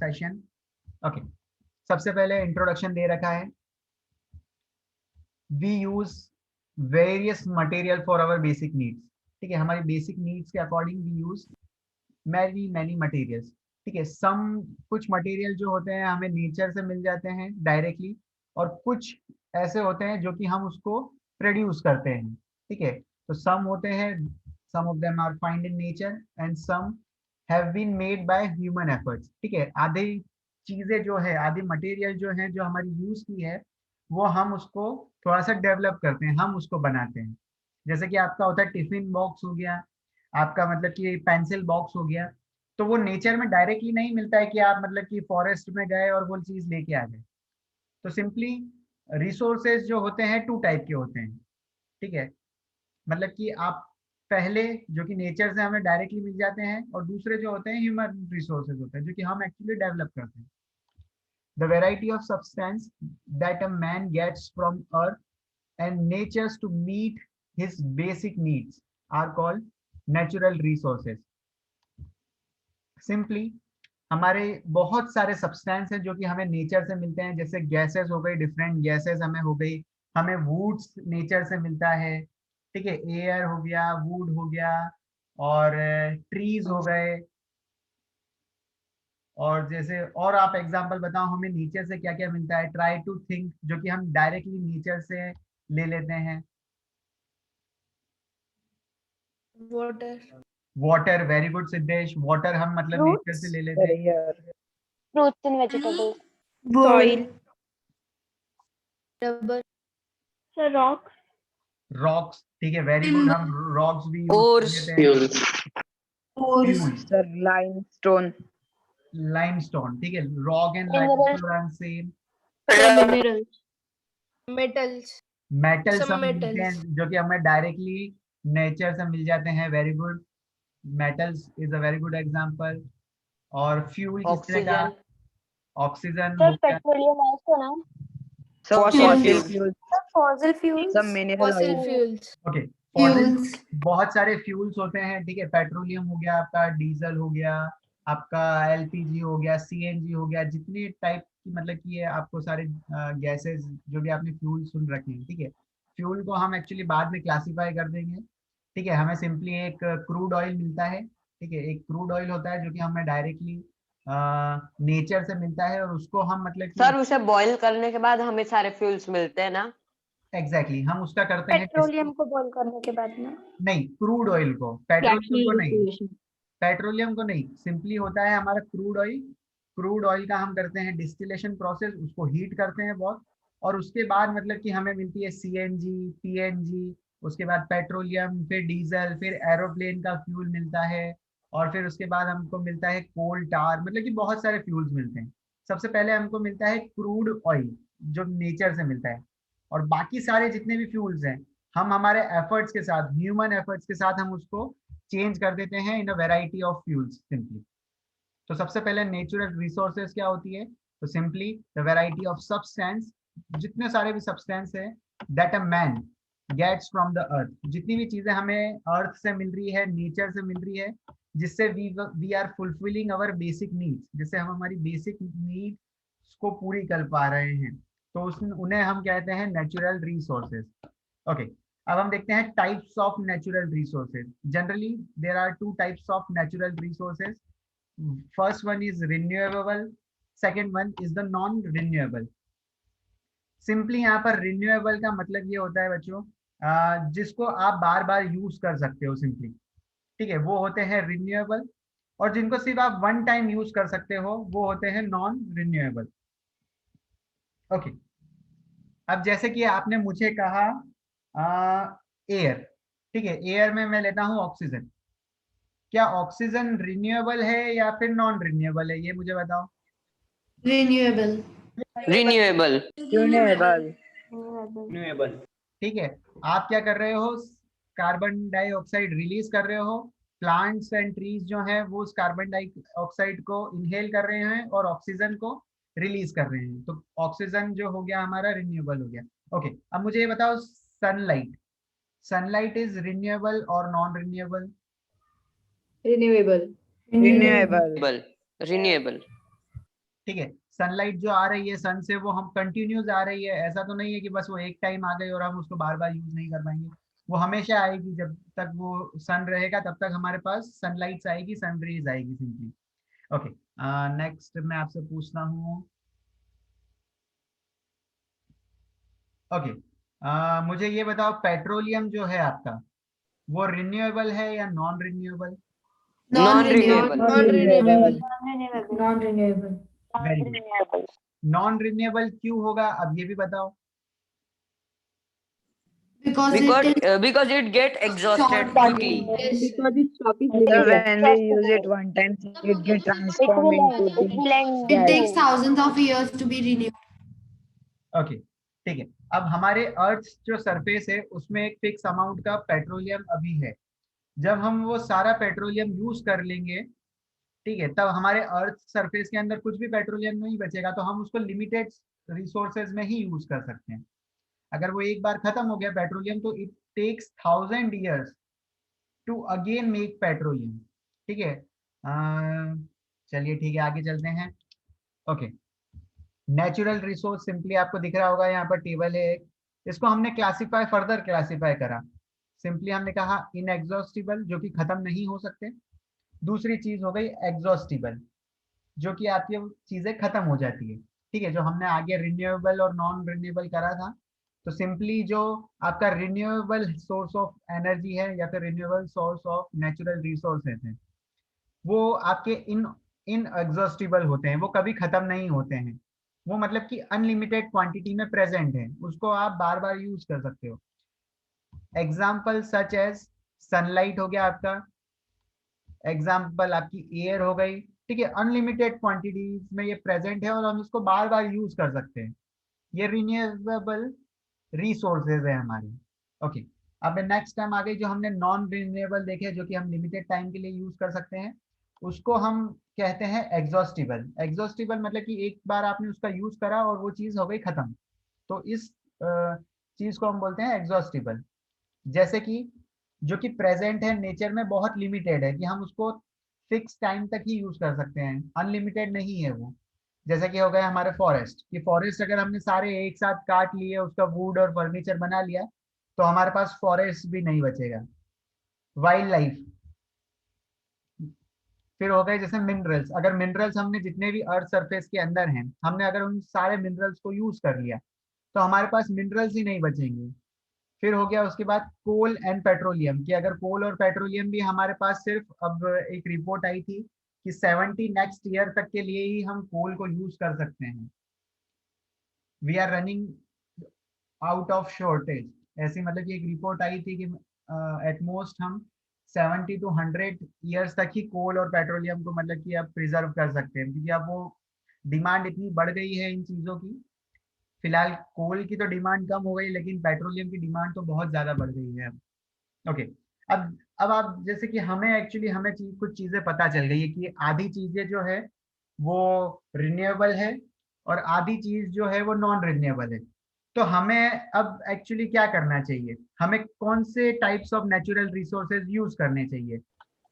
Session. Okay, सबसे पहले introduction दे रखा है। We use various material for our basic needs. ठीक है, हमारी बेसिक नीड्स के according we use many materials. ठीक है, सम कुछ मटेरियल जो होते हैं हमें नेचर से मिल जाते हैं डायरेक्टली, और कुछ ऐसे होते हैं जो कि हम उसको प्रोड्यूस करते हैं। ठीक है, तो सम होते हैं, some of them are find in nature and some have been made by human efforts. ठीक है, आधी चीजें जो है, आधी मटेरियल जो है जो हमारी यूज की है, वो हम उसको थोड़ा सा डेवलप करते हैं, हम उसको बनाते हैं। जैसे कि आपका होता है टिफिन बॉक्स हो गया, आपका मतलब कि पेंसिल बॉक्स हो गया, तो वो नेचर में डायरेक्टली नहीं मिलता है कि आप मतलब कि फॉरेस्ट में गए और वो चीज लेके आ गए। तो सिंपली रिसोर्सेज जो होते हैं टू टाइप के होते हैं। ठीक है, मतलब कि आप पहले जो कि नेचर से हमें डायरेक्टली मिल जाते हैं, और दूसरे जो होते हैं ह्यूमन रिसोर्सेज होते हैं जो कि हम एक्चुअली डेवलप करते हैं। The variety of substance that a man gets from earth and natures to meet his basic needs are called natural resources. Simply हमारे बहुत सारे सब्सटेंस हैं जो कि हमें नेचर से मिलते हैं, जैसे गैसेस हो गई, डिफरेंट गैसेस हमें हो गई, हमें वुड्स नेचर से मिलता है। ठीक है, एयर हो गया, वुड हो गया, और ट्रीज हो गए। और जैसे और आप एग्जांपल बताओ हमें नेचर से क्या क्या मिलता है, ट्राई टू थिंक, जो कि हम डायरेक्टली नेचर से ले लेते हैं। water, water, very good Siddhesh, water हम मतलब नेचर से Fruits, ले लेते हैं। Fruits and vegetables. soil, rubber, so rocks, rocks, ठीक है, वेरी गुड, हम रॉक्स भी यूज कर Ores, लेते हैं। fuels. ores, fuels, Sir, limestone. Limestone, ठीक है, rock and Minerals. Limestone are same. minerals, metals, metals some हम मिलते हैं metals, जो कि हमें डायरेक्टली नेचर से मिल जाते हैं, very good, metals is a very good example. और फ्यूल किसने कहा? Oxygen. ऑक्सीजन Sir, हो गया। petroleum also, no? Some Fossil fossil fuels. fuels. Sir, fossil fuels. Some mineral fossil oil. fuels, okay, fossil fuels, बहुत सारे fuels होते हैं। ठीक है, पेट्रोलियम हो गया आपका, डीजल हो गया आपका, एलपीजी हो गया, सीएनजी हो गया, जितनी टाइप की मतलब कि ये आपको सारे गैसेस जो भी आपने फ्यूल सुन रखे हैं। ठीक है, फ्यूल को हम एक्चुअली बाद में क्लासीफाई कर देंगे। ठीक है, हमें सिंपली एक क्रूड ऑयल मिलता है। ठीक है, एक क्रूड ऑयल होता है जो कि हमें डायरेक्टली नेचर से मिलता है, और उसको हम मतलब कि सर उसे बॉईल करने के बाद हमें सारे फ्यूल्स मिलते हैं ना? एग्जैक्टली हम उसका करते हैं पेट्रोलियम को बॉईल करने के बाद ना नहीं, क्रूड ऑयल को, पेट्रोलियम को नहीं, पेट्रोलियम को नहीं, सिंपली होता है हमारा क्रूड ऑयल। क्रूड ऑयल का हम करते हैं डिस्टिलेशन प्रोसेस, उसको हीट करते हैं बहुत, और उसके बाद मतलब कि हमें मिलती है सीएनजी, पीएनजी, उसके बाद पेट्रोलियम, फिर डीजल, फिर एरोप्लेन का फ्यूल मिलता है, और फिर उसके बाद हमको मिलता है कोल टार, मतलब कि बहुत सारे फ्यूल्स मिलते हैं। सबसे पहले हमको मिलता है क्रूड ऑयल जो नेचर से मिलता है, और बाकी सारे जितने भी फ्यूल्स हैं हम हमारे एफर्ट्स के साथ, ह्यूमन एफर्ट्स के साथ हम उसको चेंज कर देते हैं in a variety of fuels simply. तो सबसे पहले नेचुरल रिसोर्सेज क्या होती है? तो simply the variety of substance, जितने सारे भी सब्सटेंस है that a man gets from the earth, जितनी भी चीजें हमें अर्थ से मिल रही है, नेचर से मिल रही है, जिससे we are fulfilling our basic needs, जिससे हम हमारी बेसिक नीड्स को पूरी कर पा रहे हैं, तो उन्हें हम कहते हैं नेचुरल रिसोर्सेज। ओके, अब हम देखते हैं types of natural resources. Generally there are two types of natural resources. First one is renewable, second one is the non renewable. Simply यहाँ पर रिन्यूएबल का मतलब ये होता है बच्चों, जिसको आप बार बार यूज कर सकते हो सिंपली। ठीक है, वो होते हैं रिन्यूएबल, और जिनको सिर्फ आप वन टाइम यूज कर सकते हो वो होते हैं नॉन रिन्यूएबल। ओके, अब जैसे कि आपने मुझे कहा एयर, ठीक है, एयर में मैं लेता हूं ऑक्सीजन। क्या ऑक्सीजन रिन्यूएबल है या फिर नॉन रिन्यूएबल है, ये मुझे बताओ। renewable, Renewable. Renewable. ठीक है, आप क्या कर रहे हो, कार्बन डाइऑक्साइड रिलीज कर रहे हो, प्लांट्स एंड ट्रीज जो है वो उस कार्बन डाइऑक्साइड को इनहेल कर रहे हैं और ऑक्सीजन को रिलीज कर रहे हैं, तो ऑक्सीजन जो हो गया हमारा रिन्यूएबल हो गया। ओके, अब मुझे ये बताओ, सनलाइट, सनलाइट इज रिन्यूएबल और non renewable? renewable, Renewable. Renewable. ठीक है, सनलाइट जो आ रही है सन से वो हम कंटिन्यूस आ रही है, ऐसा तो नहीं है कि बस वो एक टाइम आ गई और हम उसको बार बार यूज नहीं कर पाएंगे। वो हमेशा आएगी, जब तक वो सन रहेगा तब तक हमारे पास सनलाइट आएगी, सन रेज आएगी सिंपली। ओके, नेक्स्ट मैं आपसे पूछता हूँ। ओके, मुझे ये बताओ, पेट्रोलियम जो है आपका वो रिन्यूएबल है या non renewable? Non-renewable. Non-renewable. Non-renewable. Non-renewable. Very good. Non-renewable. Non renewable क्यों होगा, अब ये भी बताओ। Because it is Because it get exhausted short quickly. Yes. Because its stock is It limited. is When we use it exhaustible. one time, it get It transformed will into end. It the will end It takes soon. thousands of years to be renewed. Okay, ठीक है। अब हमारे अर्थ जो surface है उसमें एक fix amount का petroleum अभी है। जब हम वो सारा पेट्रोलियम यूज कर लेंगे, ठीक है, तब हमारे अर्थ सरफेस के अंदर कुछ भी पेट्रोलियम नहीं बचेगा, तो हम उसको लिमिटेड रिसोर्सेज में ही यूज कर सकते हैं। अगर वो एक बार खत्म हो गया पेट्रोलियम, तो it takes 1000 years to again make petroleum. ठीक है, चलिए ठीक है, आगे चलते हैं। ओके, नेचुरल रिसोर्स सिंपली आपको दिख रहा होगा, यहाँ पर टेबल है एक, इसको हमने क्लासिफाई फर्दर क्लासिफाई करा। सिंपली हमने कहा इनएग्जॉस्टिबल, जो कि खत्म नहीं हो सकते। दूसरी चीज हो गई एग्जॉस्टिबल, जो कि आपकी चीजें खत्म हो जाती है। ठीक है, जो हमने आगे रिन्यूएबल और नॉन रिन्यूएबल करा था, तो सिंपली जो आपका रिन्यूएबल सोर्स ऑफ एनर्जी है या फिर renewable source of natural resources है, वो आपके इन एग्जॉस्टिबल होते हैं, वो कभी खत्म नहीं होते हैं। वो मतलब कि अनलिमिटेड क्वांटिटी में प्रेजेंट है, उसको आप बार बार यूज कर सकते हो। एग्जाम्पल सच एज सनलाइट हो गया आपका, एग्जाम्पल आपकी एयर हो गई। ठीक है, अनलिमिटेड क्वांटिटीज में ये प्रेजेंट है और हम इसको बार बार यूज कर सकते हैं। ये रिन्यूएबल रिसोर्सेज है हमारे। ओके, अब नेक्स्ट टाइम आ गई जो हमने नॉन रिन्यूएबल देखे, जो कि हम लिमिटेड टाइम के लिए यूज कर सकते हैं, उसको हम कहते हैं एग्जॉस्टिबल। एग्जॉस्टिबल मतलब कि एक बार आपने उसका यूज करा और वो चीज हो गई खत्म, तो इस चीज को हम बोलते हैं एग्जॉस्टिबल। जैसे कि जो कि प्रेजेंट है नेचर में, बहुत लिमिटेड है कि हम उसको फिक्स टाइम तक ही यूज कर सकते हैं, अनलिमिटेड नहीं है वो। जैसे कि हो गया हमारे फॉरेस्ट, कि फॉरेस्ट अगर हमने सारे एक साथ काट लिए, उसका वुड और फर्नीचर बना लिया, तो हमारे पास फॉरेस्ट भी नहीं बचेगा। वाइल्ड लाइफ, फिर हो गए जैसे मिनरल्स, अगर मिनरल्स हमने जितने भी अर्थ सरफेस के अंदर हैं, हमने अगर उन सारे मिनरल्स को यूज कर लिया, तो हमारे पास मिनरल्स ही नहीं बचेंगे। फिर हो गया उसके बाद कोल एंड पेट्रोलियम, कि अगर कोल और पेट्रोलियम भी हमारे पास सिर्फ, अब एक रिपोर्ट आई थी कि 70 नेक्स्ट ईयर तक के लिए ही हम कोल को यूज कर सकते हैं। We are running out of shortage, ऐसी मतलब कि एक रिपोर्ट आई थी कि एटमोस्ट हम 70 to 100 ईयर्स तक ही कोल और पेट्रोलियम को मतलब कि अब प्रिजर्व कर सकते हैं, क्योंकि अब वो डिमांड इतनी बढ़ गई है इन चीज़ों की। फिलहाल कोल की तो डिमांड कम हो गई, लेकिन पेट्रोलियम की डिमांड तो बहुत ज़्यादा बढ़ गई है अब। ओके, अब आप जैसे कि हमें एक्चुअली कुछ चीज़ें पता चल गई है कि आधी चीज़ें जो है वो रिन्यूएबल है और आधी चीज़ जो है वो नॉन रिन्यूएबल है। तो हमें अब एक्चुअली क्या करना चाहिए, हमें कौन से types of natural resources use करने चाहिए,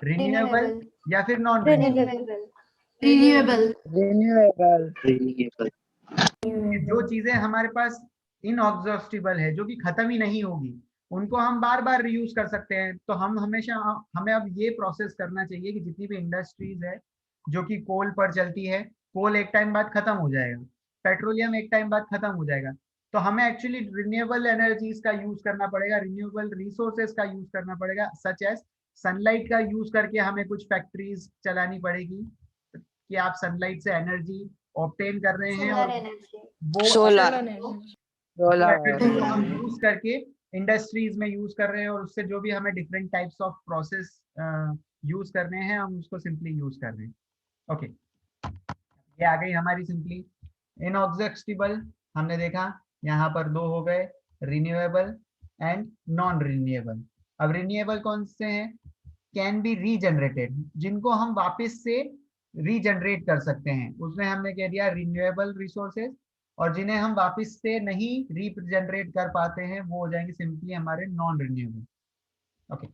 रिन्यूएबल या फिर नॉन रिन्यूएबल? Renewable. renewable. जो चीजें हमारे पास इनएग्जॉस्टिबल है, जो कि खत्म ही नहीं होगी, उनको हम बार बार रीयूज कर सकते हैं। तो हमें अब ये प्रोसेस करना चाहिए कि जितनी भी इंडस्ट्रीज है जो कि कोल पर चलती है, कोल एक टाइम बाद खत्म हो जाएगा, पेट्रोलियम एक टाइम बाद खत्म हो जाएगा, तो हमें एक्चुअली रिन्यूएबल एनर्जीज का यूज करना पड़ेगा, रिन्यूएबल रिसोर्सेज का यूज करना पड़ेगा, सच एज सनलाइट का यूज करके हमें कुछ फैक्ट्रीज चलानी पड़ेगी कि आप सनलाइट से एनर्जी ऑब्टेन कर रहे हैं, और वो Solar. एनर्जी को हम यूज करके इंडस्ट्रीज में यूज कर रहे हैं, और उससे जो भी हमें different types of process use करने हैं, हम उसको सिंपली यूज कर रहे हैं। ओके, ये आ गई हमारी सिंपली इनएग्जॉस्टिबल, हमने देखा यहाँ पर दो हो गए, रिन्यूएबल एंड नॉन रिन्यूएबल। अब रिन्यूएबल कौन से हैं, कैन बी रीजनरेटेड, जिनको हम वापस से रीजनरेट कर सकते हैं, उसमें हमने कह दिया रिन्यूएबल रिसोर्सेज, और जिन्हें हम वापस से नहीं रीजनरेट कर पाते हैं वो हो जाएंगे सिंपली हमारे नॉन रिन्यूएबल। ओके,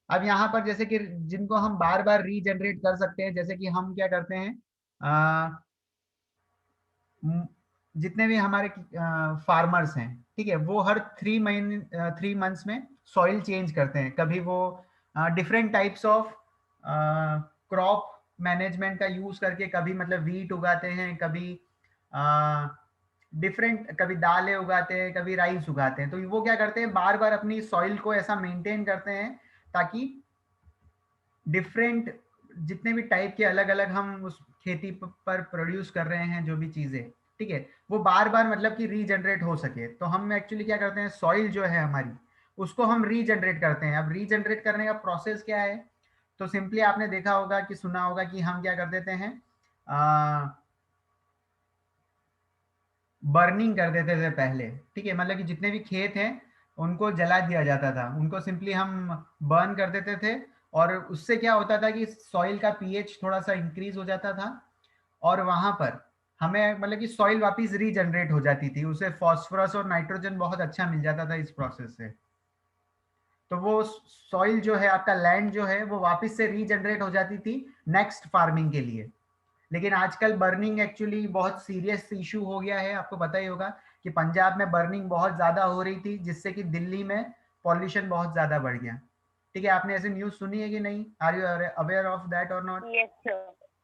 अब यहाँ पर जैसे कि जिनको हम बार बार रीजनरेट कर सकते हैं, जैसे कि हम क्या करते हैं, जितने भी हमारे फार्मर्स हैं, ठीक है, वो हर 3 मंथ्स में सॉइल चेंज करते हैं। कभी वो different types of crop management का यूज करके, कभी मतलब वीट उगाते हैं, कभी डिफरेंट, कभी दालें उगाते हैं, कभी राइस उगाते हैं। तो वो क्या करते हैं, बार बार अपनी सॉइल को ऐसा मेंटेन करते हैं ताकि डिफरेंट जितने भी टाइप के अलग अलग हम उस खेती पर प्रोड्यूस कर रहे हैं जो भी चीजें, ठीक है, वो बार बार मतलब कि रीजनरेट हो सके। तो हम एक्चुअली क्या करते हैं, सॉइल जो है हमारी, उसको हम रीजनरेट करते हैं। अब रीजनरेट करने का प्रोसेस क्या है, तो सिंपली आपने देखा होगा कि सुना होगा कि हम क्या कर देते हैं, बर्निंग कर देते थे पहले, ठीक है, मतलब कि जितने भी खेत हैं उनको जला दिया जाता था, उनको सिंपली हम बर्न कर देते थे। और उससे क्या होता था कि सॉइल का पीएच थोड़ा सा इंक्रीज हो जाता था, और वहां पर हमें मतलब कि सॉइल वापस रीजनरेट हो जाती थी, उसे फास्फोरस और नाइट्रोजन बहुत अच्छा मिल जाता था इस प्रोसेस से। तो वो सॉइल जो है, आपका लैंड जो है, वो वापस से रीजनरेट हो जाती थी नेक्स्ट फार्मिंग के लिए। लेकिन आजकल बर्निंग एक्चुअली बहुत सीरियस इशू हो गया है। आपको पता ही होगा कि पंजाब में बर्निंग बहुत ज्यादा हो रही थी, जिससे कि दिल्ली में पॉल्यूशन बहुत ज्यादा बढ़ गया। ठीक है, आपने ऐसे न्यूज़ सुनी है कि नहीं? Are you aware of that और not? Yes, sir.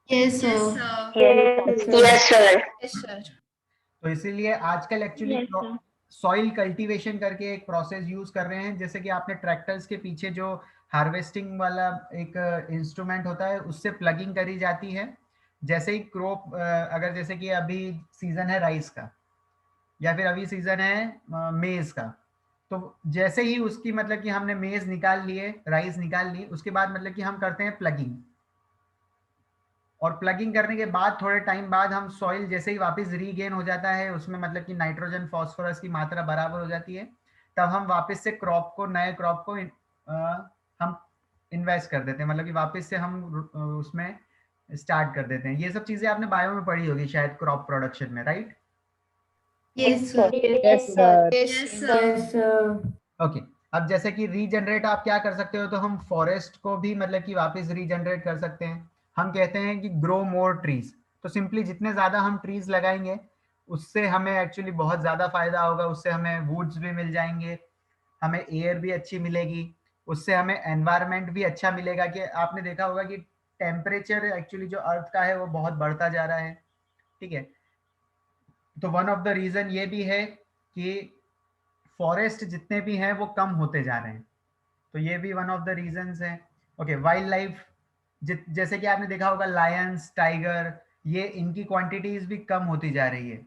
Yes, sir. Yes, sir. Yes, sir. तो इसीलिए आजकल actually Yes, sir. Soil cultivation करके एक प्रोसेस यूज कर रहे हैं। जैसे कि आपने ट्रैक्टर्स के पीछे जो हार्वेस्टिंग वाला एक इंस्ट्रूमेंट होता है, उससे प्लगिंग करी जाती है। जैसे ही क्रॉप, अगर जैसे कि अभी सीजन है राइस का, या फिर अभी सीजन है मेज का, तो जैसे ही उसकी मतलब कि हमने मेज निकाल लिए, राइस निकाल ली, उसके बाद मतलब कि हम करते हैं प्लगिंग। और प्लगिंग करने के बाद थोड़े टाइम बाद हम सॉइल जैसे ही वापस रीगेन हो जाता है, उसमें मतलब कि नाइट्रोजन फास्फोरस की मात्रा बराबर हो जाती है, तब हम वापस से क्रॉप को, नए क्रॉप को हम इन्वेस्ट कर देते हैं, मतलब कि वापस से हम उसमें स्टार्ट कर देते हैं। ये सब चीजें आपने बायो में पढ़ी होगी शायद, क्रॉप प्रोडक्शन में, right? Yes, sir. Yes, sir. Yes, sir. Yes, sir. Okay. अब जैसे कि रीजनरेट आप क्या कर सकते हो, तो हम फॉरेस्ट को भी मतलब कि वापस रीजनरेट कर सकते हैं। हम कहते हैं कि ग्रो मोर ट्रीज। तो सिंपली जितने ज्यादा हम ट्रीज लगाएंगे, उससे हमें एक्चुअली बहुत ज्यादा फायदा होगा। उससे हमें वुड्स भी मिल जाएंगे, हमें एयर भी अच्छी मिलेगी, उससे हमें एनवायरनमेंट भी अच्छा मिलेगा। कि आपने देखा होगा कि टेम्परेचर एक्चुअली जो अर्थ का है वो बहुत बढ़ता जा रहा है, ठीक है। तो वन ऑफ द रीजन ये भी है कि फॉरेस्ट जितने भी हैं वो कम होते जा रहे हैं। तो ये भी वन ऑफ द रीजंस है। ओके, वाइल्ड लाइफ, जैसे कि आपने देखा होगा लायंस, टाइगर, ये इनकी क्वांटिटीज भी कम होती जा रही है।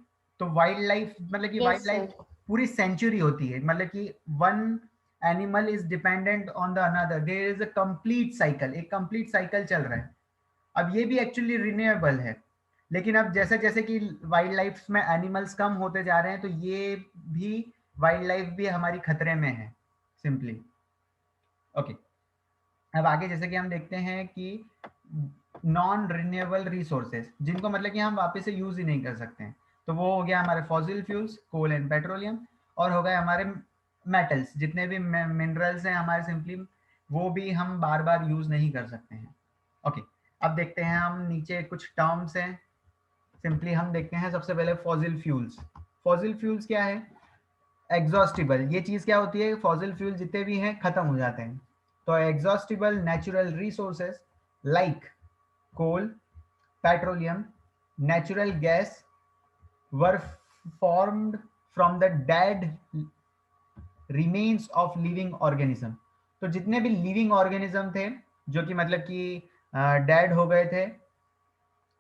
तो वाइल्ड लाइफ मतलब कि Yes, वाइल्ड sir. लाइफ पूरी सेंचुरी होती है, मतलब कि one animal is dependent on the another, there is a complete cycle, एक कंप्लीट साइकिल चल रहा है। अब ये भी एक्चुअली रिन्यूएबल है। लेकिन अब जैसे जैसे कि वाइल्ड लाइफ में एनिमल्स कम होते जा रहे हैं, तो ये भी वाइल्ड लाइफ भी हमारी खतरे में है सिंपली। ओके, अब आगे जैसे कि हम देखते हैं कि नॉन रिन्यूएबल रिसोर्सेज, जिनको मतलब कि हम वापस से यूज ही नहीं कर सकते हैं, तो वो हो गया हमारे fossil fuels, coal and petroleum, और हो गए हमारे मेटल्स, जितने भी मिनरल्स हैं हमारे, सिंपली वो भी हम बार बार यूज नहीं कर सकते हैं। ओके, अब देखते हैं हम नीचे कुछ टर्म्स हैं। सिंपली हम देखते हैं सबसे पहले फॉसिल फ्यूल्स। फॉसिल फ्यूल्स क्या है? एग्जॉस्टिबल। ये चीज क्या होती है? फॉसिल फ्यूल जितने भी हैं खत्म हो जाते हैं। तो exhaustible natural resources like coal, petroleum, natural gas were formed from the dead remains of living organism. तो जितने भी लिविंग ऑर्गेनिज्म थे जो कि मतलब कि डेड हो गए थे,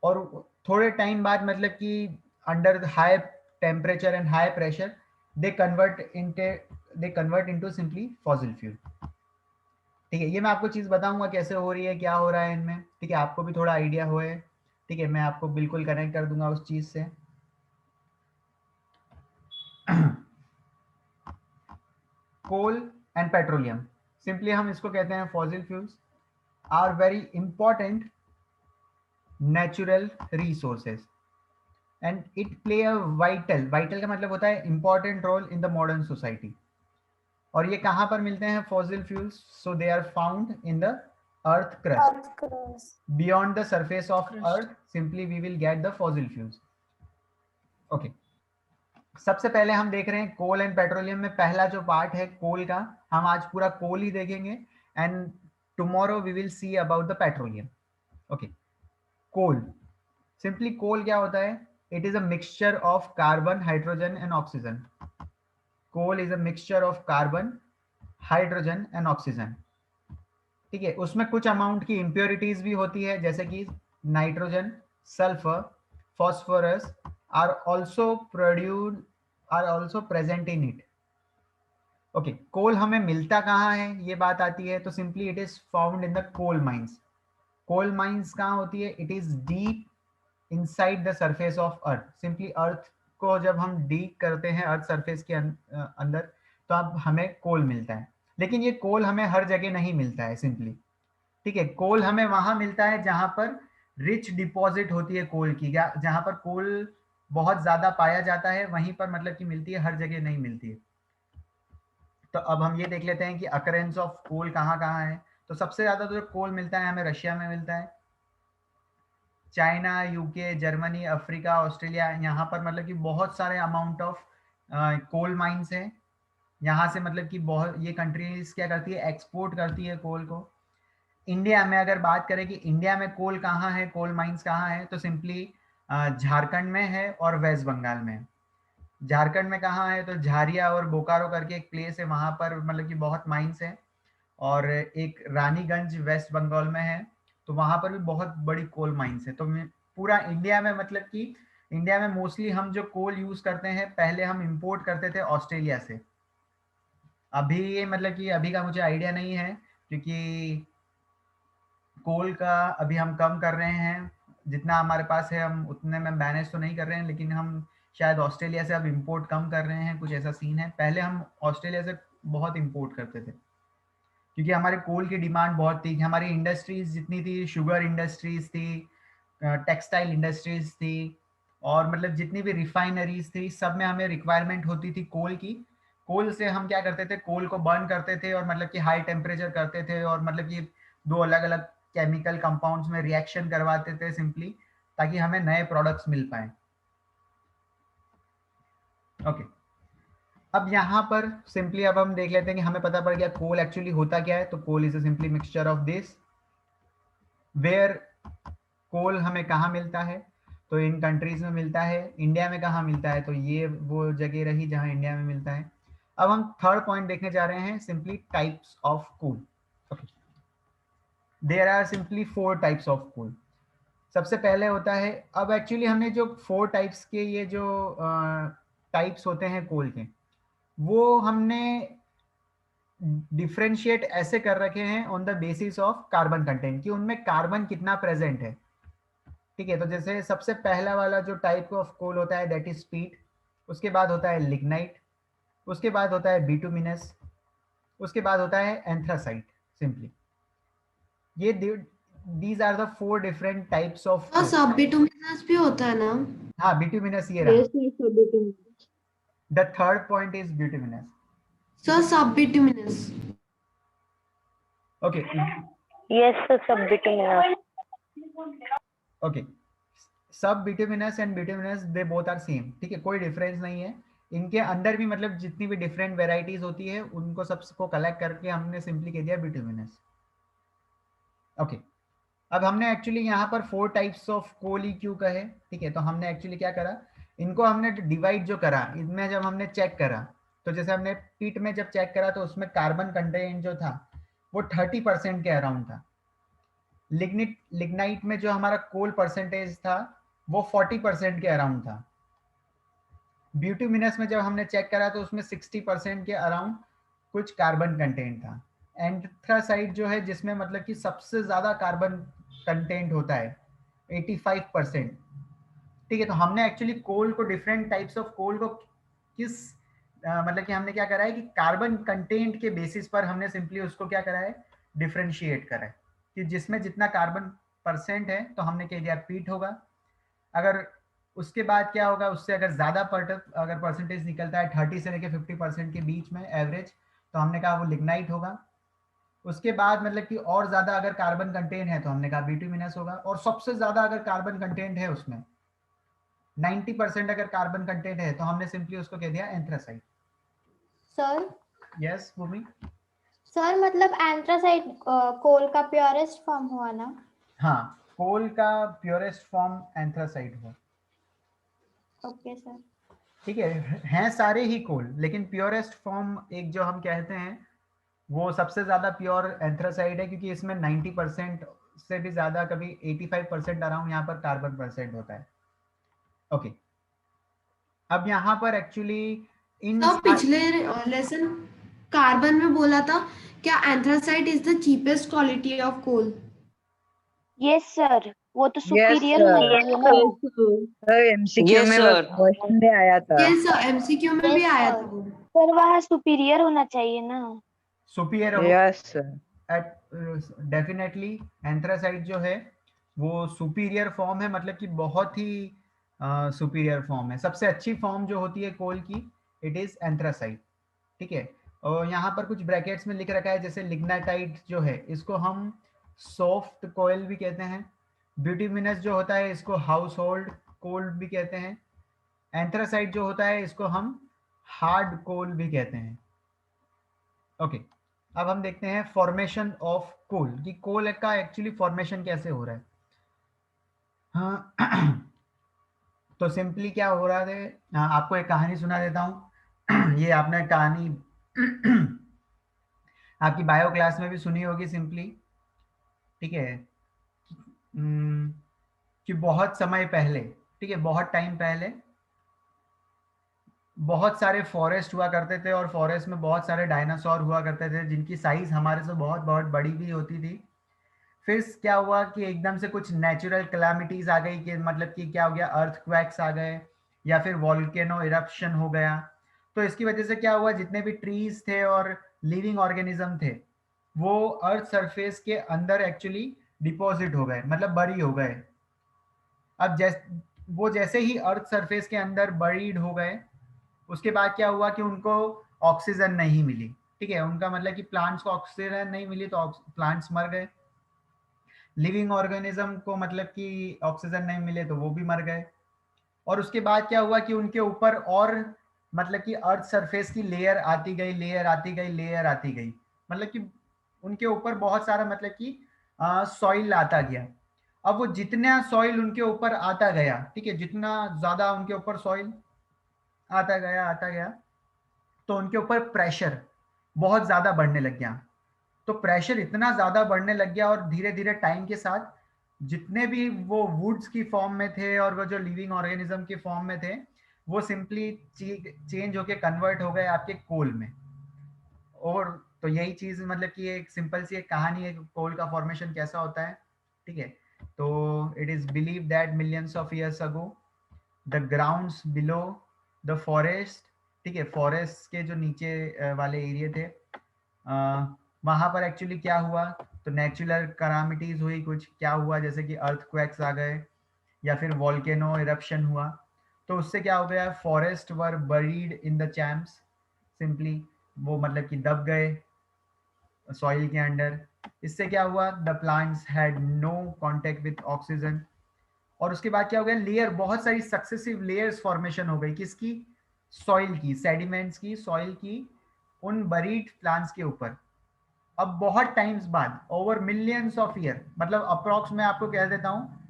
और थोड़े टाइम बाद मतलब कि under high temperature and high pressure they convert into simply fossil fuel. ठीक है, ये मैं आपको चीज बताऊंगा कैसे हो रही है, क्या हो रहा है इनमें, ठीक है, आपको भी थोड़ा आइडिया होए। ठीक है, मैं आपको बिल्कुल कनेक्ट कर दूंगा उस चीज से। कोल एंड पेट्रोलियम, सिंपली हम इसको कहते हैं fossil fuels, are very important natural resources and it play a vital, vital का मतलब होता है important role in the modern society. और ये कहाँ पर मिलते हैं fossil fuels? So they are found in the earth crust, Earth crust. beyond the surface of earth, simply we will get the fossil fuels. Okay, सबसे पहले हम देख रहे हैं कोल एंड पेट्रोलियम में पहला जो पार्ट है कोल का, हम आज पूरा कोल ही देखेंगे and tomorrow we will see about the petroleum. Okay, coal, simply coal क्या होता है? It is a mixture of carbon, hydrogen and oxygen. Coal is a mixture of carbon, hydrogen and oxygen. ठीक है, उसमें कुछ amount की impurities भी होती है, जैसे कि nitrogen, sulphur, phosphorus are also present in it. Okay, coal हमें मिलता कहाँ है ये बात आती है, तो simply it is found in the coal mines. Coal mines कहाँ होती है? It is deep inside the surface of earth. Simply earth को जब हम डीप करते हैं अर्थ सरफेस के अंदर, तो अब हमें कोल मिलता है। लेकिन ये कोल हमें हर जगह नहीं मिलता है सिंपली। ठीक है, कोल हमें वहां मिलता है जहां पर रिच डिपॉजिट होती है कोल की, या जहां पर कोल बहुत ज्यादा पाया जाता है वहीं पर मतलब कि मिलती है, हर जगह नहीं मिलती है। तो अब हम ये देख लेते हैं कि अकरेंस ऑफ कोल कहाँ कहाँ है। तो सबसे ज्यादा तो जो कोल मिलता है हमें रशिया में मिलता है, China, UK, Germany, Africa, Australia, यहाँ पर मतलब कि बहुत सारे अमाउंट ऑफ कोल माइंस हैं। यहाँ से मतलब कि बहुत ये कंट्रीज क्या करती है, एक्सपोर्ट करती है कोल को। इंडिया में अगर बात करें कि इंडिया में कोल कहाँ है, कोल माइंस कहाँ है, तो सिंपली झारखंड में है और वेस्ट बंगाल में है। झारखंड में कहाँ है, तो झारिया और बोकारो करके एक प्लेस है, वहाँ पर मतलब कि बहुत माइंस है। और एक रानीगंज वेस्ट बंगाल में है, तो वहाँ पर भी बहुत बड़ी कोल माइंस है। तो पूरा इंडिया में मतलब कि इंडिया में मोस्टली हम जो कोल यूज करते हैं, पहले हम इंपोर्ट करते थे ऑस्ट्रेलिया से। अभी ये मतलब कि अभी का मुझे आइडिया नहीं है, क्योंकि कोल का अभी हम कम कर रहे हैं, जितना हमारे पास है हम उतने में मैनेज तो नहीं कर रहे हैं, लेकिन हम शायद ऑस्ट्रेलिया से अब इंपोर्ट कम कर रहे हैं, कुछ ऐसा सीन है। पहले हम ऑस्ट्रेलिया से बहुत इंपोर्ट करते थे, क्योंकि हमारे कोल की डिमांड बहुत थी। हमारी इंडस्ट्रीज जितनी थी, शुगर इंडस्ट्रीज थी, टेक्सटाइल इंडस्ट्रीज थी, और मतलब जितनी भी रिफाइनरीज थी, सब में हमें रिक्वायरमेंट होती थी कोल की। कोल से हम क्या करते थे, कोल को बर्न करते थे और मतलब कि हाई टेम्परेचर करते थे, और मतलब कि दो अलग अलग केमिकल कंपाउंड्स में रिएक्शन करवाते थे सिंपली, ताकि हमें नए प्रोडक्ट्स मिल पाए। ओके, अब यहाँ पर सिंपली अब हम देख लेते हैं कि हमें पता पड़ गया कोल एक्चुअली होता क्या है। तो coal is a simply mixture of this, where coal हमें कहाँ मिलता है, तो इन कंट्रीज में मिलता है। इंडिया में कहाँ मिलता है, तो ये वो जगह रही जहाँ इंडिया में मिलता है। अब हम थर्ड पॉइंट देखने जा रहे हैं, simply types of coal. Okay, there are simply 4 types of coal. सबसे पहले होता है, अब एक्चुअली हमने जो 4 टाइप्स के ये जो टाइप्स होते हैं कोल के, वो हमने डिफ्रेंशिएट ऐसे कर रखे हैं on the basis of carbon content, कि उनमें कार्बन कितना प्रेजेंट है। ठीक है, तो जैसे सबसे पहला वाला जो टाइप ऑफ कोल होता है दैट इज पीट, उसके बाद होता है लिग्नाइट, उसके बाद होता है बिटुमिनस, उसके बाद होता है एंथ्रासाइट। सिंपली ये these are the 4 different types of तो सब बिटुमिनस भी होता है ना? हाँ, बिटुमिनस ये रहा। The third point is bituminous. Sir sub bituminous. Okay, Yes, sir, सब bituminous. Okay, sub bituminous and bituminous they both are same. ठीक है, कोई डिफरेंस नहीं है इनके अंदर भी। मतलब जितनी भी डिफरेंट वेराइटीज होती है उनको सबको कलेक्ट करके हमने सिंपली कह दिया बिटुमिनस। ओके, अब हमने एक्चुअली यहाँ पर 4 टाइप्स ऑफ कोल ही क्यों कहे। ठीक है, तो हमने एक्चुअली क्या करा, इनको हमने डिवाइड जो करा, इनमें जब हमने चेक करा, तो जैसे हमने पीट में जब चेक करा तो उसमें कार्बन कंटेंट जो था वो 30% के अराउंड था। लिग्नाइट में जो हमारा कोल परसेंटेज था वो 40% के अराउंड था। ब्यूटिमिनस में जब हमने चेक करा तो उसमें 60% के अराउंड कुछ कार्बन कंटेंट था। एंथ्रासाइट जो है, जिसमें मतलब कि सबसे ज्यादा कार्बन कंटेंट होता है 85%। ठीक है, तो हमने एक्चुअली कोल को, डिफरेंट टाइप्स ऑफ कोल को किस मतलब कि हमने क्या करा है कि कार्बन कंटेंट के बेसिस पर हमने सिंपली उसको क्या करा है, डिफरेंशिएट करा है, कि जिसमें जितना कार्बन परसेंट है तो हमने कह दिया पीट होगा। अगर उसके बाद क्या होगा, उससे अगर ज्यादा अगर परसेंटेज निकलता है 30 से लेकर 50% के बीच में एवरेज, तो हमने कहा वो लिग्नाइट होगा। उसके बाद मतलब कि और ज्यादा अगर कार्बन कंटेंट है तो हमने कहा बिटुमिनस होगा। और सबसे ज्यादा अगर कार्बन कंटेंट है उसमें 90% अगर कार्बन कंटेंट है तो हमने सिंपली उसको कह दिया एंथ्रासाइट। सर यस भूमि। सर मतलब एंथ्रासाइट कोल का प्योरेस्ट फॉर्म हुआ ना? हाँ, कोल का प्योरेस्ट फॉर्म एंथ्रासाइट हुआ। Okay sir. ठीक है, हैं सारे ही कोल, लेकिन प्योरेस्ट फॉर्म एक जो हम कहते हैं वो सबसे ज्यादा प्योर एंथ्रासाइड है, क्योंकि इसमें 90% से भी ज्यादा, कभी 85% अराउंड यहाँ पर कार्बन परसेंट होता है। ओके, अब यहाँ पर एक्चुअली इन तो पिछले लेसन कार्बन में बोला था क्या anthracite is the cheapest quality of coal? Yes sir, वो तो Yes, सुपीरियर sir. होना चाहिए ना। सर एमसीक्यू Yes, में sir. क्वेश्चन भी आया था। यस एमसीक्यू में भी Yes, आया sir. था वो। सर वहाँ सुपीरियर होना चाहिए ना। सुपीरियर हो यस सर। डेफिनेटली एंथ्रासाइट जो है वो सुपीरियर फॉर्म है, मतलब कि बहुत ही सुपीरियर फॉर्म है। सबसे अच्छी फॉर्म जो होती है कोल की, इट इज एंथ्रासाइट। ठीक है, और यहाँ पर कुछ ब्रैकेट्स में लिख रखा है, जैसे लिग्नाटाइट जो है इसको हम सॉफ्ट कोयल भी कहते हैं, ब्यूटिमिनस जो होता है इसको हाउस होल्ड कोल भी कहते हैं, एंथ्रासाइट जो होता है इसको हम हार्ड कोल भी कहते हैं। ओके, अब हम देखते हैं फॉर्मेशन ऑफ कोल, कि कोल का एक्चुअली फॉर्मेशन कैसे हो रहा है। हाँ तो सिंपली क्या हो रहा है, आपको एक कहानी सुना देता हूँ। ये आपने कहानी आपकी बायो क्लास में भी सुनी होगी सिंपली। ठीक है, कि बहुत समय पहले, ठीक है, बहुत टाइम पहले बहुत सारे फॉरेस्ट हुआ करते थे, और फॉरेस्ट में बहुत सारे डायनासोर हुआ करते थे जिनकी साइज हमारे से बहुत बहुत बड़ी भी होती थी। फिर क्या हुआ कि एकदम से कुछ नेचुरल कैलामिटीज आ गई, कि मतलब कि क्या हो गया, अर्थक्वेक्स आ गए या फिर वॉल्केनो इरप्शन हो गया। तो इसकी वजह से क्या हुआ, जितने भी ट्रीज थे और लिविंग ऑर्गेनिज्म थे वो अर्थ सरफेस के अंदर एक्चुअली डिपॉजिट हो गए, मतलब बरी हो गए। अब जैसे ही अर्थ सरफेस के अंदर बरीड हो गए, उसके बाद क्या हुआ कि उनको ऑक्सीजन नहीं मिली। ठीक है, उनका मतलब कि प्लांट्स को ऑक्सीजन नहीं मिली तो प्लांट्स मर गए। लिविंग ऑर्गेनिज्म को मतलब कि ऑक्सीजन नहीं मिले तो वो भी मर गए। और उसके बाद क्या हुआ कि उनके ऊपर और मतलब कि अर्थ सरफेस की लेयर आती गई, लेयर आती गई, लेयर आती गई, मतलब कि उनके ऊपर बहुत सारा मतलब कि सॉइल आता गया। अब वो जितना सॉइल उनके ऊपर आता गया, ठीक है, जितना ज्यादा उनके ऊपर सॉइल आता गया तो उनके ऊपर प्रेशर बहुत ज्यादा बढ़ने लग गया। तो प्रेशर इतना ज्यादा बढ़ने लग गया, और धीरे धीरे टाइम के साथ जितने भी वो वुड्स की फॉर्म में थे और वो जो लिविंग ऑर्गेनिज्म की फॉर्म में थे, वो सिंपली चेंज होके कन्वर्ट हो गए आपके कोल में। और तो यही चीज मतलब कि एक सिंपल सी एक कहानी है कोल का फॉर्मेशन कैसा होता है। ठीक है, तो it is believe that millions of years ago the grounds below the forest, ठीक है, फॉरेस्ट के जो नीचे वाले एरिया थे, वहां पर एक्चुअली क्या हुआ, तो नेचुरल करामिटीज हुई, कुछ क्या हुआ जैसे कि अर्थक्वेक्स आ गए या फिर वॉल्केनो इरप्शन हुआ। तो उससे क्या हो गया, forest were buried in the champs, simply वो मतलब कि दब गए सॉइल के अंडर। इससे क्या हुआ, the plants had no contact with oxygen. और उसके बाद क्या हो गया, लेयर, बहुत सारी सक्सेसिव लेयर्स फॉर्मेशन हो गई, किसकी, सॉइल की, सेडिमेंट्स की, सॉइल की, उन बरीड प्लांट्स के ऊपर। अब बहुत टाइम्स बाद, ओवर मिलियंस ऑफ ईयर, मतलब अप्रोक्स मैं आपको कह देता हूँ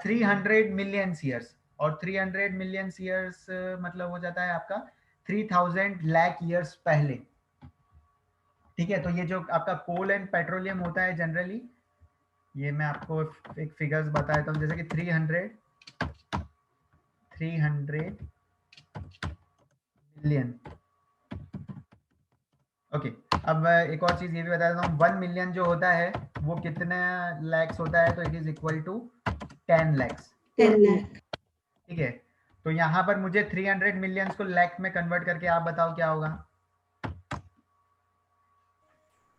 300 मिलियन ईयर्स, और 300 मिलियन ईयर्स मतलब हो जाता है आपका 3000 लाख ईयर्स पहले। ठीक है, तो ये जो आपका कोल एंड पेट्रोलियम होता है जनरली, ये मैं आपको एक फिगर्स बता देता हूँ, जैसे कि 300 मिलियन। ओके, अब एक और चीज ये भी बता देता हूँ, 1 मिलियन जो होता है वो कितने लैक्स होता है, तो it is equal to 10 lakhs. 10 lakh. ठीक है, तो यहाँ पर मुझे 300 मिलियंस को लैख में कन्वर्ट करके आप बताओ क्या होगा।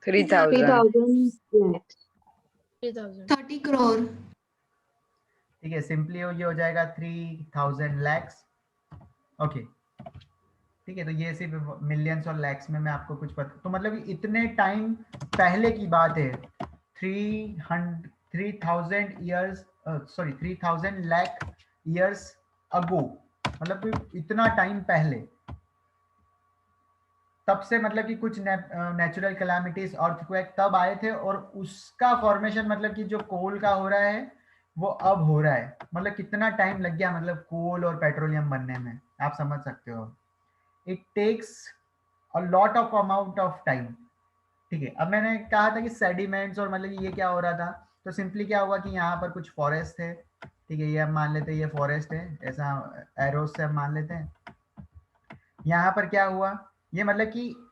3000 30 करोड़। ठीक है, सिंपली ये हो जाएगा 3000 लैक्स। ओके, ठीक है, तो ये सिर्फ मिलियंस और लैक्स में मैं आपको कुछ पता, तो मतलब इतने टाइम पहले की बात है, 3000 years, sorry 3000 lakh years ago, मतलब कि इतना टाइम पहले, तब से मतलब कि कुछ नेचुरल कैलामिटीज, अर्थक्वेक तब आए थे, और उसका फॉर्मेशन मतलब कि जो कोल का हो रहा है वो अब हो रहा है। मतलब कितना टाइम लग गया मतलब कोल और पेट्रोलियम बनने में, आप समझ सकते हो। It takes a lot of amount of time. ठीक है, अब मैंने कहा था कि सेडिमेंट्स और मतलब ये क्या हो रहा था, तो सिंपली क्या हुआ कि यहाँ पर कुछ फॉरेस्ट है, ठीक है, ये हम मान लेते हैं ये फॉरेस्ट है, ऐसा एरोस से हम मान लेते हैं। यहाँ पर क्या हुआ, ये मतलब कि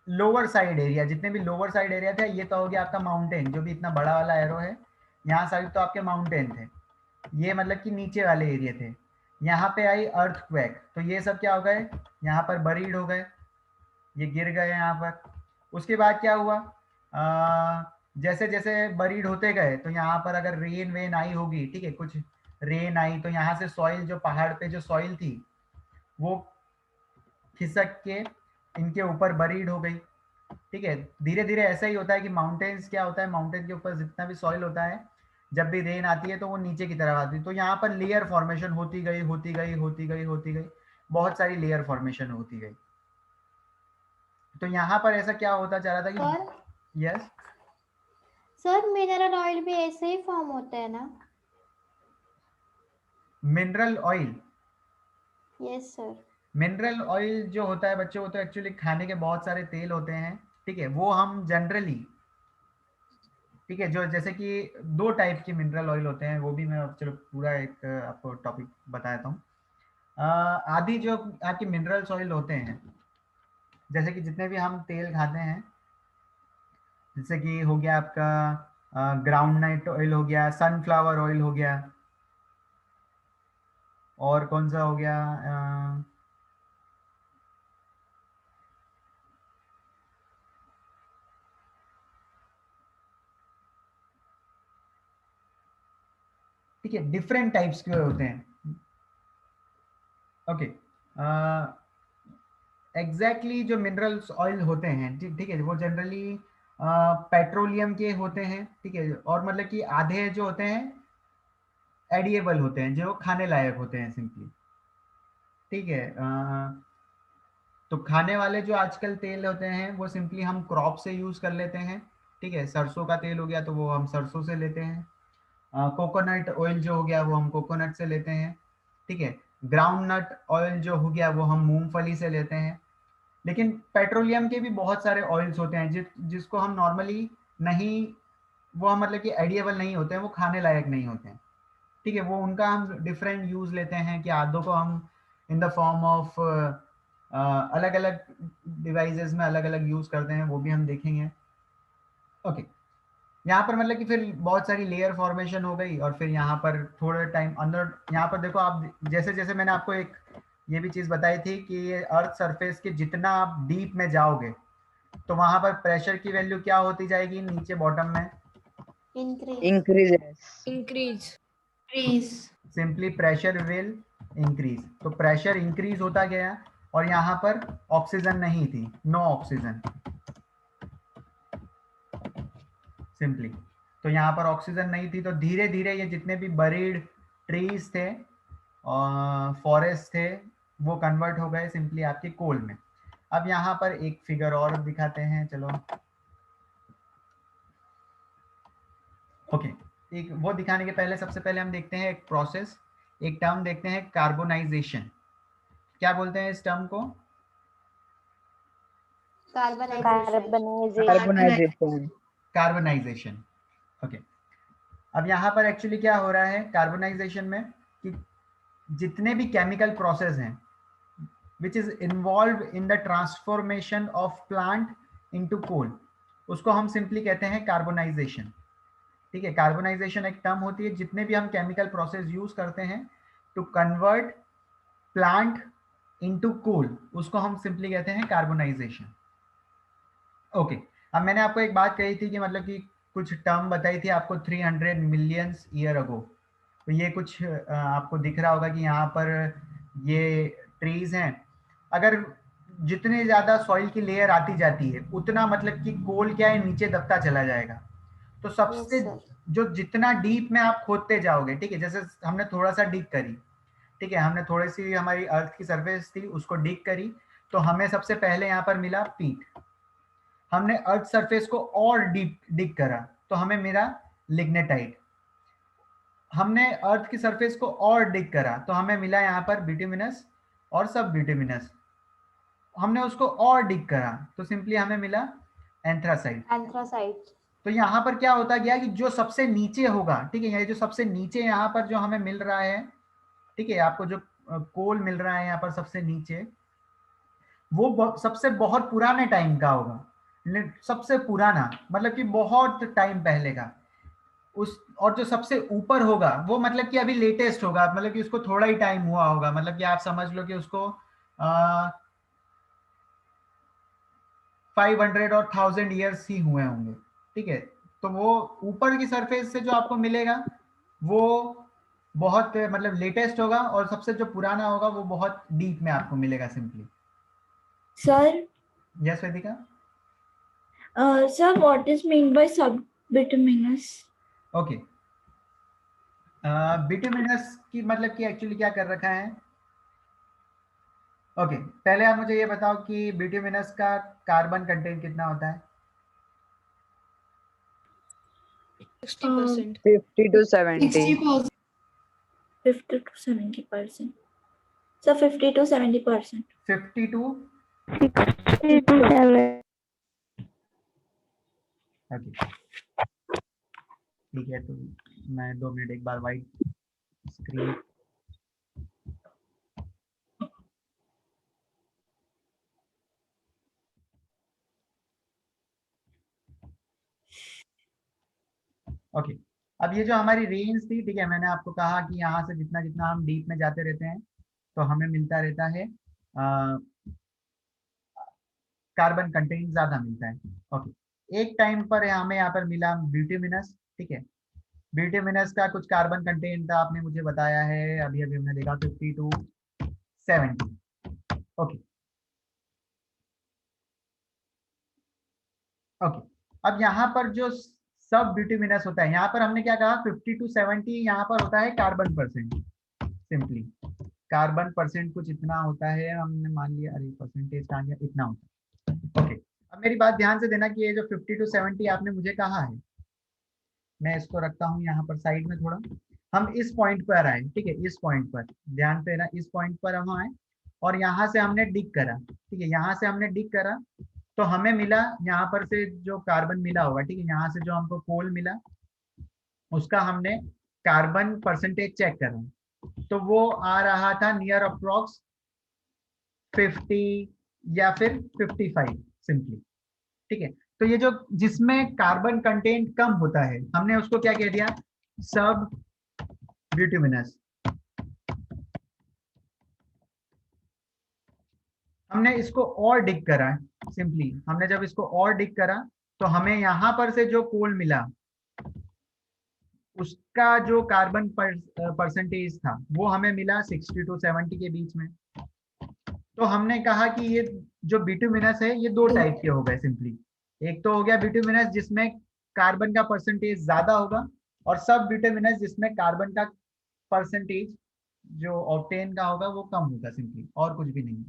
लोअर साइड एरिया, जितने भी लोअर साइड एरिया थे, ये तो हो गया आपका माउंटेन, जो भी इतना बड़ा वाला एरो है, यहाँ साइड तो आपके माउंटेन थे, ये मतलब कि नीचे वाले एरिया थे। यहाँ पे आई अर्थक्वेक, तो ये सब क्या हो गए, यहाँ पर बरीड हो गए, ये गिर गए यहाँ पर। उसके बाद क्या हुआ, जैसे जैसे बरीड होते गए, तो यहाँ पर अगर रेन वेन आई होगी, ठीक है, कुछ रेन आई, तो यहाँ से सॉइल, जो पहाड़ पे जो सॉइल थी वो खिसक के इनके ऊपर बरीड हो गई। ठीक है, धीरे धीरे ऐसा ही होता है कि माउंटेन्स क्या होता है, माउंटेन के ऊपर जितना भी सॉइल होता है, जब भी रेन आती है तो वो नीचे की तरफ आती है, तो यहाँ पर लेयर फॉर्मेशन होती गई होती गई होती गई होती गई, बहुत सारी लेयर फॉर्मेशन होती गई। तो यहाँ पर ऐसा क्या होता जा रहा था कि यस सर मिनरल ऑयल भी ऐसे ही फॉर्म होता है ना? Mineral oil, yes sir. Mineral oil जो होता है बच्चों, वो तो एक्चुअली खाने के बहुत सारे तेल होते हैं, ठीक है, वो हम जनरली, ठीक है, जो जैसे कि 2 टाइप के मिनरल ऑयल होते हैं, वो भी मैं चलो पूरा एक आपको टॉपिक बताता हूँ। आदि जो आपके मिनरल्स ऑयल होते हैं, जैसे कि जितने भी हम तेल खाते हैं, जैसे कि हो गया आपका ग्राउंड नट ऑयल हो गया, सनफ्लावर ऑयल हो गया, और कौन सा हो गया, ठीक है, डिफरेंट टाइप्स के होते हैं। ओके, एग्जैक्टली जो मिनरल्स ऑयल होते हैं, ठीक है, वो जनरली पेट्रोलियम के होते हैं, ठीक है, और मतलब कि आधे जो होते हैं एडिएबल होते हैं, जो खाने लायक होते हैं सिंपली। ठीक है, तो खाने वाले जो आजकल तेल होते हैं वो सिंपली हम क्रॉप से यूज कर लेते हैं। ठीक है, सरसों का तेल हो गया तो वो हम सरसों से लेते हैं, कोकोनट ऑयल जो हो गया वो हम कोकोनट से लेते हैं। ठीक है, ग्राउंड नट ऑयल जो हो गया वो हम मूंगफली से लेते हैं। लेकिन पेट्रोलियम के भी बहुत सारे ऑयल्स होते हैं जिसको हम नॉर्मली नहीं, वो हम मतलब कि एडिएबल नहीं होते हैं, वो खाने लायक नहीं होते हैं। ठीक है, वो उनका हम डिफरेंट यूज लेते हैं कि आधों को हम इन द फॉर्म ऑफ अलग अलग डिवाइसेस में अलग अलग यूज करते हैं, वो भी हम देखेंगे। ओके, यहाँ पर मतलब कि फिर बहुत सारी लेयर फॉर्मेशन हो गई, और फिर यहाँ पर थोड़े टाइम अंदर, यहाँ पर देखो आप, जैसे जैसे मैंने आपको एक ये भी चीज बताई थी कि ये अर्थ सरफेस के जितना आप डीप में जाओगे, तो वहां पर प्रेशर की वैल्यू क्या होती जाएगी, नीचे बॉटम में increase. Simply pressure will increase. तो प्रेशर इंक्रीज होता गया, और यहाँ पर ऑक्सीजन नहीं थी, नो ऑक्सीजन सिंपली, तो यहाँ पर ऑक्सीजन नहीं थी, तो धीरे धीरे ये जितने भी बरीड ट्रीज थे और फॉरेस्ट थे, वो कन्वर्ट हो गए सिंपली आपके कोल में। अब यहाँ पर एक फिगर और दिखाते हैं, चलो। ओके, एक वो दिखाने के पहले सबसे पहले हम देखते हैं एक प्रोसेस, एक टर्म देखते हैं, कार्बोनाइजेशन। क्या बोलते हैं इस टर्म को? कार्बोनाइजेशन। ओके, अब यहाँ पर एक्चुअली क्या हो रहा है कार्बोनाइजेशन में, कि जितने भी केमिकल प्रोसेस हैं which is involve in the transformation of plant into coal, उसको हम सिंपली कहते हैं कार्बोनाइजेशन। ठीक है, कार्बोनाइजेशन एक टर्म होती है, जितने भी हम केमिकल प्रोसेस यूज करते हैं to convert plant into coal, उसको हम सिंपली कहते हैं कार्बोनाइजेशन। ओके, अब मैंने आपको एक बात कही थी कि मतलब कि कुछ टर्म बताई थी आपको 300 मिलियंस ईयर अगो, तो ये कुछ आपको दिख रहा होगा कि यहाँ पर ये ट्रीज हैं। अगर जितने ज्यादा सॉइल की लेयर आती जाती है, उतना मतलब कि कोल क्या है, नीचे दबता चला जाएगा। तो सबसे जो जितना डीप में आप खोदते जाओगे, ठीक है, जैसे हमने थोड़ा सा डीप करी, ठीक है, हमने थोड़ी सी हमारी अर्थ की सरफेस थी उसको डिग करी, तो हमें सबसे पहले यहाँ पर मिला पीट। हमने अर्थ सरफेस को और डीप डिग करा तो हमें मिला लिग्नेटाइट। हमने अर्थ की सरफेस को और डिग करा तो हमें मिला यहाँ पर बिटुमिनस और सब बिटुमिनस। हमने उसको और डिग करा तो सिंपली हमें मिला एंथ्रासाइट। एंथ्रासाइट। तो यहाँ पर क्या होता गया कि जो सबसे नीचे होगा, ठीक है, ये जो सबसे नीचे यहाँ पर जो हमें मिल रहा है, ठीक है, आपको जो कोल मिल रहा है यहाँ पर सबसे नीचे, वो सबसे बहुत पुराने टाइम का होगा, सबसे पुराना मतलब कि बहुत टाइम पहले का। उस और जो सबसे ऊपर होगा वो मतलब कि अभी लेटेस्ट होगा, मतलब कि उसको थोड़ा ही टाइम हुआ होगा, मतलब कि आप समझ लो कि उसको 500 और 1000 ईयर्स ही हुए होंगे, ठीक है। तो वो ऊपर की सरफेस से जो आपको मिलेगा वो बहुत मतलब लेटेस्ट होगा, और सबसे जो पुराना होगा वो बहुत डीप में आपको मिलेगा simply. Sir yes Vedika? Sir what is mean by सब बिटुमिनस? ओके, बिटुमिनस की मतलब कि एक्चुअली क्या कर रखा है। ओके, पहले आप मुझे ये बताओ कि बिटुमिनस का कार्बन कंटेंट कितना होता है? 60%. 50 to 70. 60%. 50 to 70%. So 50 to 70%. 50 to okay, ठीक है। तो मैं 2 मिनट एक बार वाइट स्क्रीन ओके। अब ये जो हमारी रेंज थी, ठीक है, मैंने आपको कहा कि यहाँ से जितना जितना हम डीप में जाते रहते हैं तो हमें मिलता रहता है कार्बन कंटेंट ज्यादा मिलता है। ओके, एक टाइम पर हमें यहाँ पर मिला बिटुमिनस, ठीक है। बिटुमिनस का कुछ कार्बन कंटेंट था, आपने मुझे बताया है, अभी अभी हमने देखा 50 to 70। ओके ओके, अब यहाँ पर जो सब बिटुमिनस होता है, यहाँ पर हमने क्या कहा 50 to 70 यहाँ पर होता है carbon percent. Simply carbon percent कुछ इतना होता है, हमने मान लिया, अरे परसेंटेज कहाँ गया, इतना होता है। ओके, अब मेरी बात ध्यान से देना कि ये जो 50 to 70 आपने मुझे कहा है, मैं इसको रखता हूँ यहाँ पर साइड में थोड़ा। हम इस पॉइंट पर आए, ठीक है, इस पॉइंट पर ध्यान से ना, इस पॉइंट पर हम आए और यहाँ से हमने डिग करा, ठीक है, यहाँ से हमने डिग करा तो हमें मिला यहाँ पर से जो कार्बन मिला होगा, ठीक है, यहाँ से जो हमको कोल मिला उसका हमने कार्बन परसेंटेज चेक करा, तो वो आ रहा था नियर अप्रॉक्स 50 या फिर 55 सिंपली, ठीक है। तो ये जो जिसमें कार्बन कंटेंट कम होता है हमने उसको क्या कह दिया, सब बिटुमिनस। हमने इसको और डिग करा, सिंपली हमने जब इसको और डिग करा तो हमें यहाँ पर से जो कोल मिला उसका जो कार्बन परसेंटेज था वो हमें मिला 60 to 70 के बीच में। तो हमने कहा कि ये जो बिटुमिनस है ये दो टाइप के हो गए सिंपली। एक तो हो गया बिटुमिनस जिसमें कार्बन का परसेंटेज ज्यादा होगा, और सब बिटुमिनस जिसमें कार्बन का परसेंटेज जो ऑक्टेन का होगा वो कम होगा सिंपली, और कुछ भी नहीं।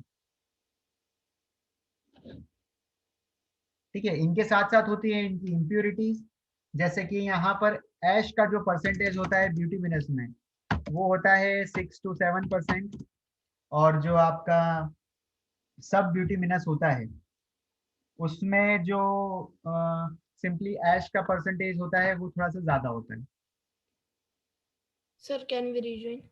ठीक है, इनके साथ साथ होती है इनकी इम्प्योरिटीज, जैसे कि यहाँ पर ऐश का जो परसेंटेज होता है बिटुमिनस में वो होता है 6 to 7%, और जो आपका सब बिटुमिनस होता है उसमें जो सिंपली ऐश का परसेंटेज होता है वो थोड़ा सा ज्यादा होता है। Sir, can we rejoin?